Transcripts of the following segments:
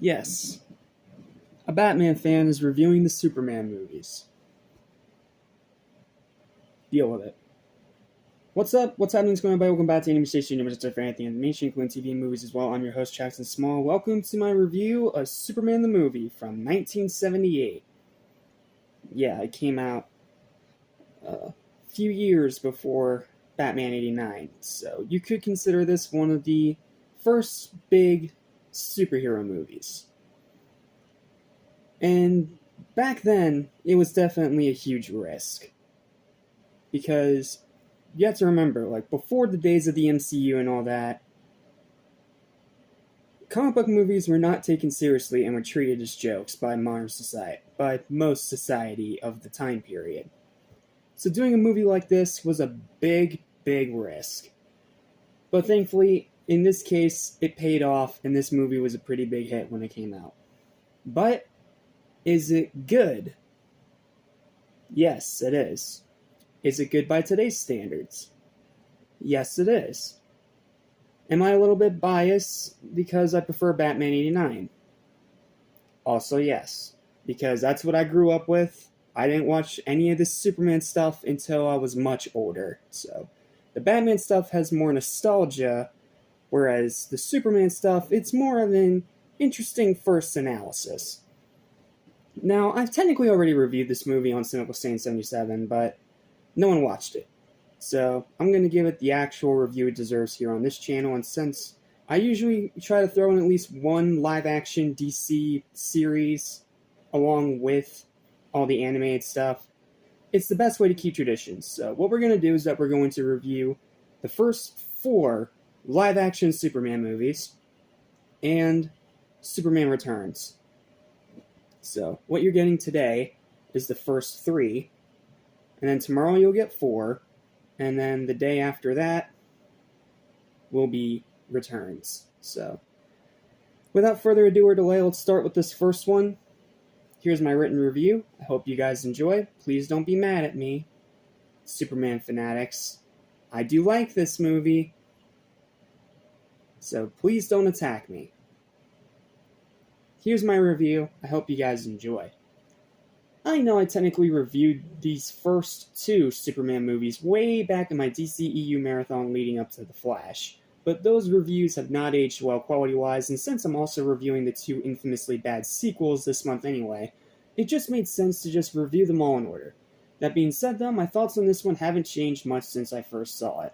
Yes, a Batman fan is reviewing the Superman movies. Deal with it. What's up? What's happening? What's going on? Welcome back to Anime Station, your Mr. for anything animation, including TV and movies as well. I'm your host, Jackson Small. Welcome to my review of Superman the movie from 1978. Yeah, it came out a few years before Batman 89, so you could consider this one of the first big superhero movies. And back then, it was definitely a huge risk. Because you have to remember, before the days of the MCU and all that, comic book movies were not taken seriously and were treated as jokes by modern society, by most society of the time period. So doing a movie like this was a big, big risk. But thankfully, in this case, it paid off, and this movie was a pretty big hit when it came out. But, is it good? Yes, it is. Is it good by today's standards? Yes, it is. Am I a little bit biased because I prefer Batman 89? Also, yes. Because that's what I grew up with. I didn't watch any of this Superman stuff until I was much older. So, the Batman stuff has more nostalgia, whereas the Superman stuff, it's more of an interesting first analysis. Now, I've technically already reviewed this movie on Cynical Stain 77, but no one watched it. So, I'm going to give it the actual review it deserves here on this channel, and since I usually try to throw in at least one live-action DC series along with all the animated stuff, it's the best way to keep traditions. So, what we're going to do is that we're going to review the first 4 live-action Superman movies and Superman Returns. So, what you're getting today is the first 3, and then tomorrow you'll get 4, and then the day after that will be Returns. So, without further ado or delay, let's start with this first one. Here's my written review. I hope you guys enjoy. Please don't be mad at me, Superman fanatics. I do like this movie, so please don't attack me. Here's my review. I hope you guys enjoy. I know I technically reviewed these first 2 Superman movies way back in my DCEU marathon leading up to The Flash, but those reviews have not aged well quality-wise, and since I'm also reviewing the 2 infamously bad sequels this month anyway, it just made sense to just review them all in order. That being said though, my thoughts on this one haven't changed much since I first saw it.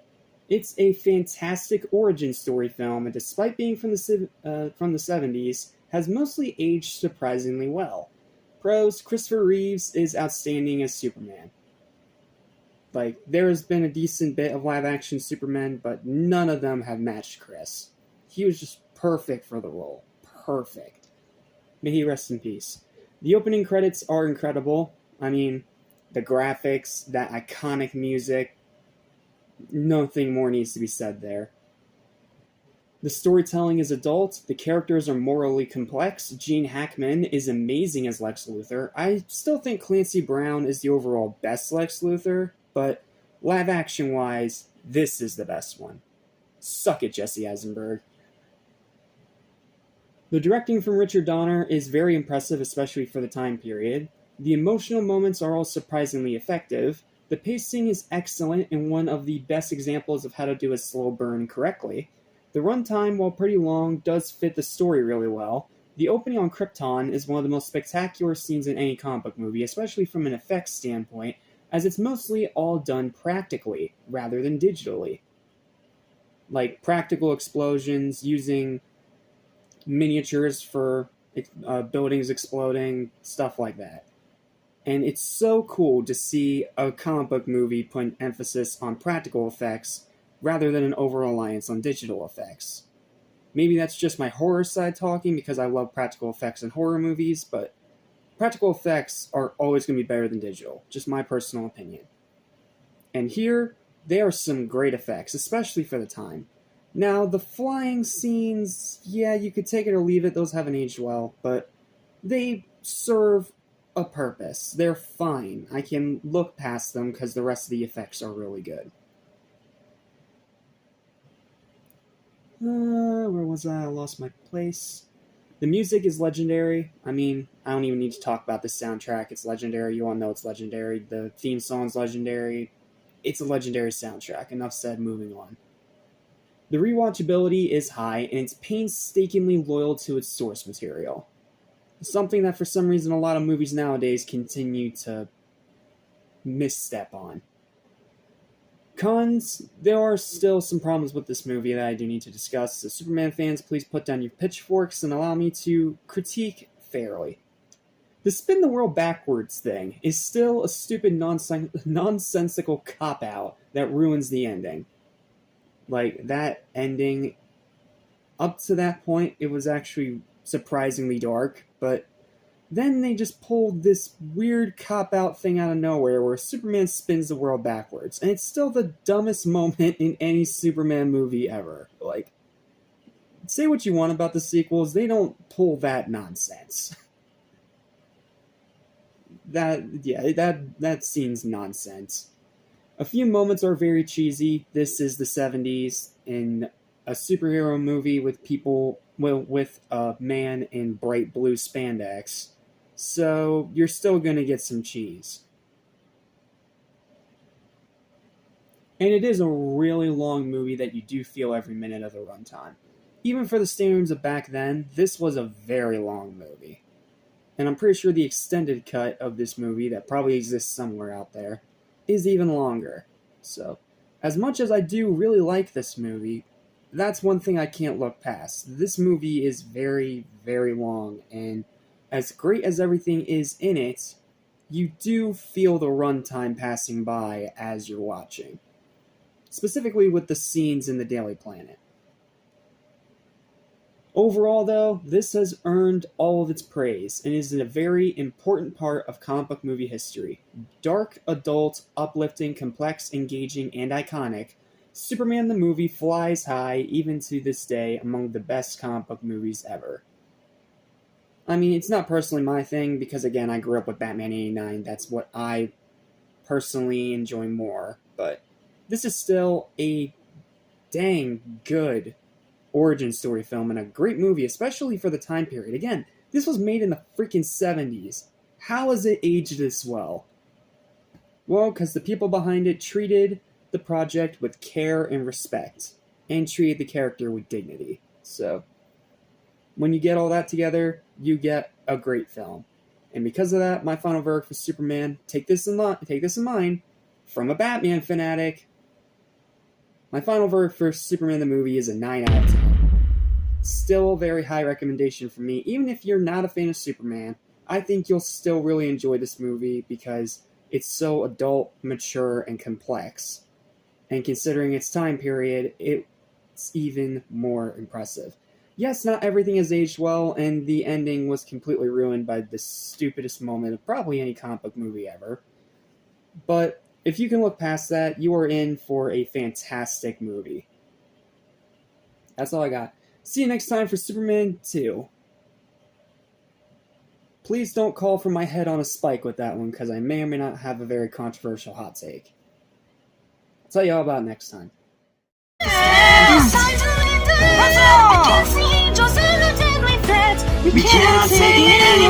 It's a fantastic origin story film, and despite being from the 70s, has mostly aged surprisingly well. Pros, Christopher Reeves is outstanding as Superman. There has been a decent bit of live-action Superman, but none of them have matched Chris. He was just perfect for the role. Perfect. May he rest in peace. The opening credits are incredible. I mean, the graphics, that iconic music, nothing more needs to be said there. The storytelling is adult, the characters are morally complex, Gene Hackman is amazing as Lex Luthor. I still think Clancy Brown is the overall best Lex Luthor, but live-action-wise, this is the best one. Suck it, Jesse Eisenberg. The directing from Richard Donner is very impressive, especially for the time period. The emotional moments are all surprisingly effective. The pacing is excellent and one of the best examples of how to do a slow burn correctly. The runtime, while pretty long, does fit the story really well. The opening on Krypton is one of the most spectacular scenes in any comic book movie, especially from an effects standpoint, as it's mostly all done practically, rather than digitally. Practical explosions, using miniatures for buildings exploding, stuff like that. And it's so cool to see a comic book movie put an emphasis on practical effects, rather than an over-reliance on digital effects. Maybe that's just my horror side talking because I love practical effects in horror movies, but practical effects are always going to be better than digital, just my personal opinion. And here, there are some great effects, especially for the time. Now, the flying scenes, yeah, you could take it or leave it, those haven't aged well, but they serve a purpose. They're fine. I can look past them because the rest of the effects are really good. Where was I? I lost my place. The music is legendary. I mean, I don't even need to talk about the soundtrack. It's legendary. You all know it's legendary. The theme song's legendary. It's a legendary soundtrack. Enough said, moving on. The rewatchability is high, and it's painstakingly loyal to its source material. Something that for some reason a lot of movies nowadays continue to misstep on. Cons, there are still some problems with this movie that I do need to discuss, so Superman fans, please put down your pitchforks and allow me to critique fairly. The spin the world backwards thing is still a stupid nonsensical cop-out that ruins the ending. Like, that ending, up to that point, it was actually surprisingly dark, but then they just pulled this weird cop-out thing out of nowhere where Superman spins the world backwards, and it's still the dumbest moment in any Superman movie ever. Like, say what you want about the sequels, they don't pull that nonsense. That scene's nonsense. A few moments are very cheesy. This is the 70s in a superhero movie with with a man in bright blue spandex. So you're still gonna get some cheese. And it is a really long movie that you do feel every minute of the runtime. Even for the standards of back then, this was a very long movie. And I'm pretty sure the extended cut of this movie that probably exists somewhere out there is even longer. So, as much as I do really like this movie, that's one thing I can't look past. This movie is very, very long, and as great as everything is in it, you do feel the runtime passing by as you're watching. Specifically with the scenes in the Daily Planet. Overall, though, this has earned all of its praise and is a very important part of comic book movie history. Dark, adult, uplifting, complex, engaging, and iconic, Superman the movie flies high even to this day among the best comic book movies ever. I mean, it's not personally my thing because, again, I grew up with Batman 89. That's what I personally enjoy more. But this is still a dang good origin story film and a great movie, especially for the time period. Again, this was made in the freaking 70s. How has it aged this well? Well, because the people behind it treated the project with care and respect, and treated the character with dignity. So, when you get all that together, you get a great film. And because of that, my final verdict for Superman, take this in mind, from a Batman fanatic, my final verdict for Superman the movie is a 9 out of 10. Still a very high recommendation for me. Even if you're not a fan of Superman, I think you'll still really enjoy this movie because it's so adult, mature, and complex. And considering its time period, it's even more impressive. Yes, not everything has aged well, and the ending was completely ruined by the stupidest moment of probably any comic book movie ever. But if you can look past that, you are in for a fantastic movie. That's all I got. See you next time for Superman 2. Please don't call for my head on a spike with that one, because I may or may not have a very controversial hot take. I'll tell you all about it next time. We cannot take it